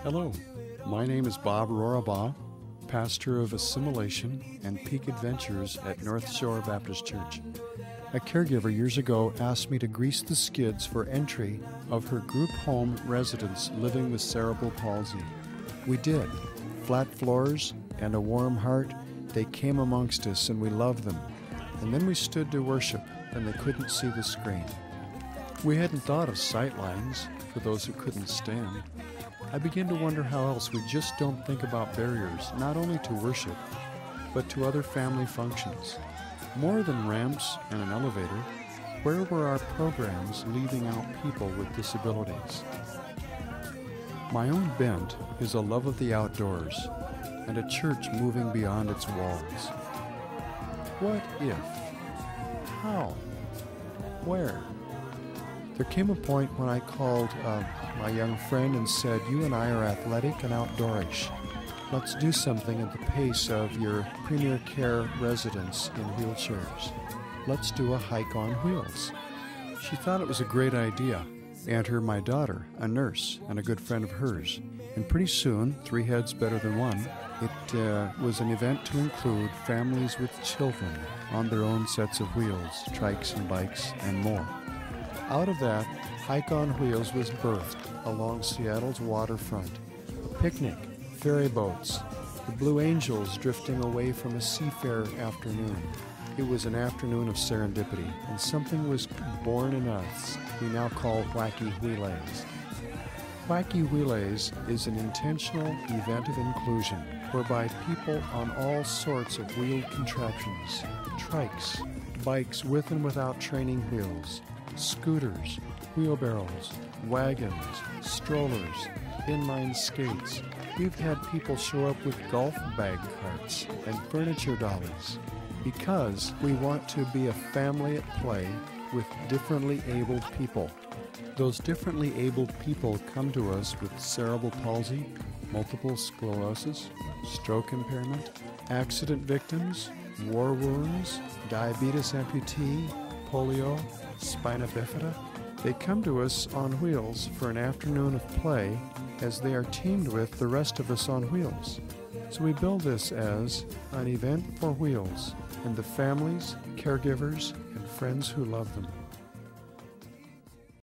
Hello, my name is Bob Rorabaugh, pastor of Assimilation and Peak Adventures at North Shore Baptist Church. A caregiver years ago asked me to grease the skids for entry of her group home residents living with cerebral palsy. We did. Flat floors and a warm heart, they came amongst us and we loved them. And then we stood to worship and they couldn't see the screen. We hadn't thought of sight lines for those who couldn't stand. I began to wonder how else we just don't think about barriers, not only to worship, but to other family functions. More than ramps and an elevator, where were our programs leaving out people with disabilities? My own bent is a love of the outdoors and a church moving beyond its walls. What if? How? Where? There came a point when I called my young friend and said, "You and I are athletic and outdoorish. Let's do something at the pace of your premier care residents in wheelchairs. Let's do a hike on wheels." She thought it was a great idea. Enter my daughter, a nurse and a good friend of hers. And pretty soon, three heads better than one, it was an event to include families with children on their own sets of wheels, trikes and bikes, and more. Out of that, Hike on Wheels was birthed along Seattle's waterfront. A picnic, ferry boats, the Blue Angels drifting away from a seafair afternoon. It was an afternoon of serendipity, and something was born in us we now call Wacky Wheelays. Wacky Wheelays is an intentional event of inclusion whereby people on all sorts of wheeled contraptions, trikes, bikes with and without training wheels, scooters, wheelbarrows, wagons, strollers, inline skates. We've had people show up with golf bag carts and furniture dollies because we want to be a family at play with differently abled people. Those differently abled people come to us with cerebral palsy, multiple sclerosis, stroke impairment, accident victims, war wounds, diabetes amputee, polio, spina bifida. They come to us on wheels for an afternoon of play as they are teamed with the rest of us on wheels. So we build this as an event for wheels and the families, caregivers, and friends who love them.